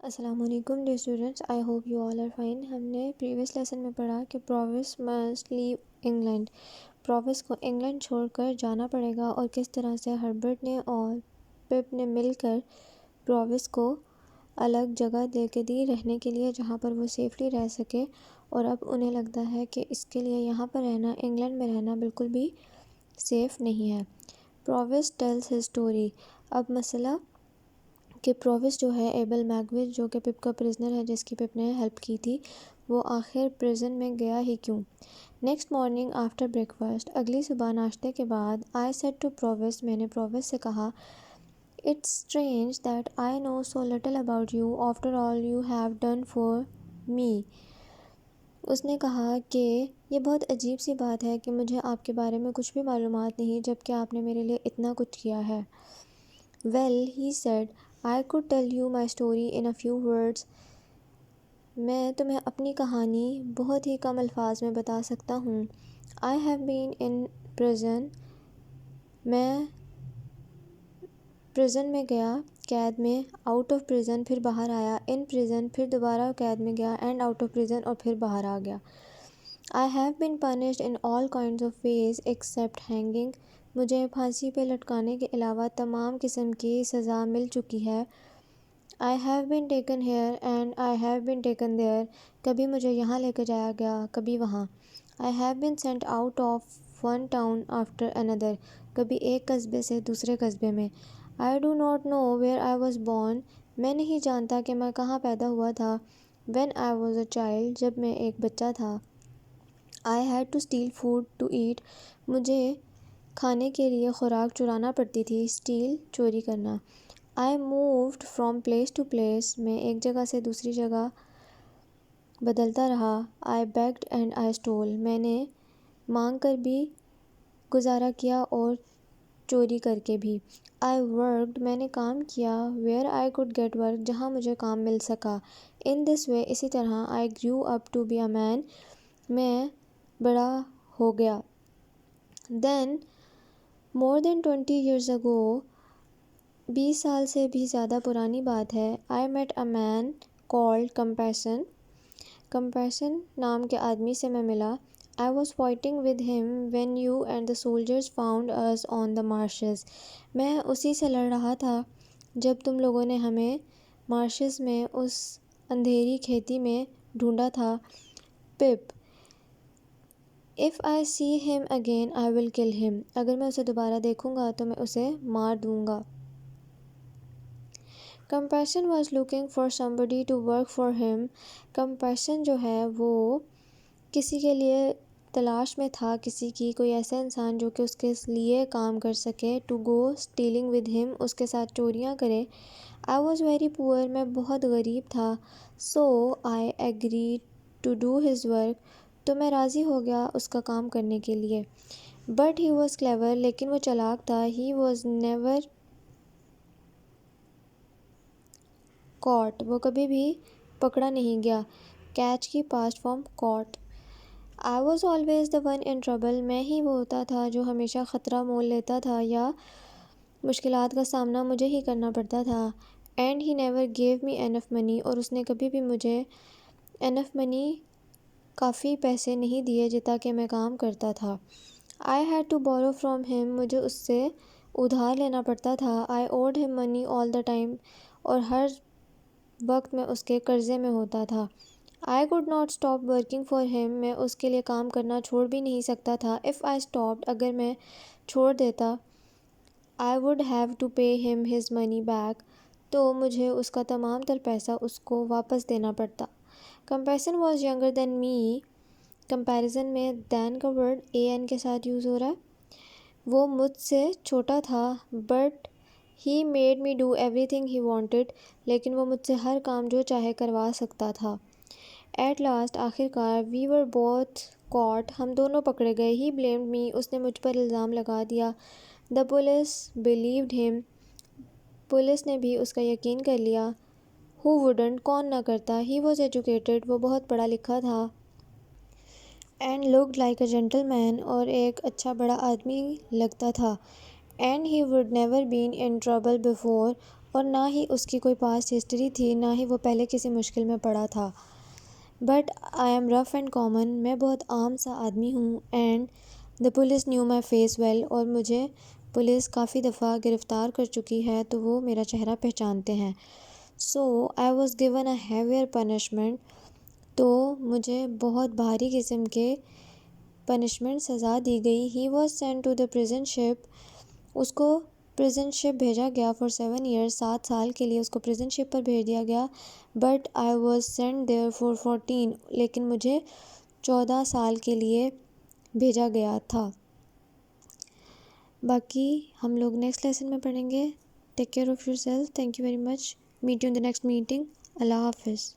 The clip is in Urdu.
السلام علیکم dear students, I hope you all are fine. ہم نے پریویس لیسن میں پڑھا کہ Provis must leave England, Provis کو انگلینڈ چھوڑ کر جانا پڑے گا، اور کس طرح سے ہربرٹ نے اور پپ نے مل کر پرووس کو الگ جگہ دے کے دی رہنے کے لیے جہاں پر وہ سیفلی رہ سکے، اور اب انہیں لگتا ہے کہ اس کے لیے یہاں پر رہنا، انگلینڈ میں رہنا بالکل بھی سیف نہیں ہے۔ Proves tells his story. اب مسئلہ کہ پرووس جو ہے ایبل میگوچ جو کہ پپ کا پرزنر ہے جس کی پپ نے ہیلپ کی تھی، وہ آخر پرزن میں گیا ہی کیوں؟ Next morning after break fast, اگلی صبح ناشتے کے بعد، آئی سیڈ ٹو پرووس، میں نے پرووس سے کہا، it's strange that I know so little about you after all you have done for me. اس نے کہا کہ یہ بہت عجیب سی بات ہے کہ مجھے آپ کے بارے میں کچھ بھی معلومات نہیں جبکہ آپ نے میرے لیے اتنا کچھ کیا ہے۔ Well he said, I could tell you my story in a few words۔ میں تمہیں اپنی کہانی بہت ہی کم الفاظ میں بتا سکتا ہوں۔ I have been in prison، میں پرزن میں گیا، قید میں، out of prison پھر باہر آیا، in prison پھر دوبارہ قید میں گیا، and out of prison اور پھر باہر آ گیا۔ I have been punished in all kinds of ways except hanging، مجھے پھانسی پہ لٹکانے کے علاوہ تمام قسم کی سزا مل چکی ہے۔ I have been taken here and I have been taken there، کبھی مجھے یہاں لے کے جایا گیا، کبھی وہاں۔ I have been sent out of one town after another، کبھی ایک قصبے سے دوسرے قصبے میں۔ I do not know where I was born، میں نہیں جانتا کہ میں کہاں پیدا ہوا تھا۔ When I was a child، جب میں ایک بچہ تھا۔ I had to steal food to eat، مجھے کھانے کے لیے خوراک چرانا پڑتی تھی، steal چوری کرنا۔ I moved from place to place، میں ایک جگہ سے دوسری جگہ بدلتا رہا۔ I begged and I stole، میں نے مانگ کر بھی گزارا کیا اور چوری کر کے بھی۔ I worked، میں نے کام کیا، where I could get work، جہاں مجھے کام مل سکا۔ In this way، اسی طرح، I grew up to be a man، میں بڑا ہو گیا۔ Then more than 20 years ago، 20 سال سے بھی زیادہ پرانی بات ہے، I met a man called Compassion، Compassion نام کے آدمی سے میں ملا۔ I was fighting with him when you and the soldiers found us on the marshes، میں اسی سے لڑ رہا تھا جب تم لوگوں نے ہمیں مارشز میں اس اندھیری کھیتی میں ڈھونڈا تھا۔ پپ، If I see him again I will kill him، اگر میں اسے دوبارہ دیکھوں گا تو میں اسے مار دوں گا۔ Compassion was looking for somebody to work for him، Compassion جو ہے وہ کسی کے لیے تلاش میں تھا، کسی کی، کوئی ایسا انسان جو کہ اس کے لیے کام کر سکے۔ To go stealing with him، اس کے ساتھ چوریاں کرے۔ I was very poor، میں بہت غریب تھا۔ So I agreed to do his work، تو میں راضی ہو گیا اس کا کام کرنے کے لیے۔ But he was clever، لیکن وہ چالاک تھا۔ He was never caught، وہ کبھی بھی پکڑا نہیں گیا۔ Catch کی past form caught۔ I was always the one in trouble، میں ہی وہ ہوتا تھا جو ہمیشہ خطرہ مول لیتا تھا یا مشکلات کا سامنا مجھے ہی کرنا پڑتا تھا۔ And he never gave me enough money، اور اس نے کبھی بھی مجھے enough money، کافی پیسے نہیں دیے جتنا کہ میں کام کرتا تھا۔ I had to borrow from him، مجھے اس سے ادھار لینا پڑتا تھا۔ I owed him money all the time، اور ہر وقت میں اس کے قرضے میں ہوتا تھا۔ I could not stop working for him، میں اس کے لیے کام کرنا چھوڑ بھی نہیں سکتا تھا۔ If I stopped، اگر میں چھوڑ دیتا، I would have to pay him his money back، تو مجھے اس کا تمام تر پیسہ اس کو واپس دینا پڑتا۔ Compassion was younger than me، comparison میں than کا ورڈ an کے ساتھ یوز ہو رہا ہے۔ وہ مجھ سے چھوٹا تھا، but he made me do everything he wanted، لیکن وہ مجھ سے ہر کام جو چاہے کروا سکتا تھا۔ At last، آخر کار، we were both caught، ہم دونوں پکڑے گئے۔ He blamed me، اس نے مجھ پر الزام لگا دیا۔ The police believed him، police نے بھی اس کا یقین کر لیا۔ Who wouldn't، کون نہ کرتا۔ He was educated، وہ بہت پڑھا لکھا تھا۔ And looked like a gentleman، اور ایک اچھا بڑا آدمی لگتا تھا۔ And he would never been in trouble before، اور نہ ہی اس کی کوئی پاسٹ ہسٹری تھی، نہ ہی وہ پہلے کسی مشکل میں پڑا تھا. But I am rough and common, میں بہت عام سا آدمی ہوں. And the police knew my face well, اور مجھے پولیس کافی دفعہ گرفتار کر چکی ہے تو وہ میرا چہرہ پہچانتے ہیں. So I was given a heavier punishment, تو مجھے بہت بھاری قسم کے پنشمنٹ سزا دی گئی. He was sent to the prison ship, اس کو پریزن شپ بھیجا گیا فار 7 years، 7 سال کے لیے اس کو پریزن شپ پر بھیج دیا گیا. But I was send there for 14، لیکن مجھے 14 سال کے لیے بھیجا گیا تھا. باقی ہم لوگ نیکسٹ لیسن میں پڑھیں گے. Take care of yourself. Thank you very much. Meet you in the next meeting. اللہ حافظ.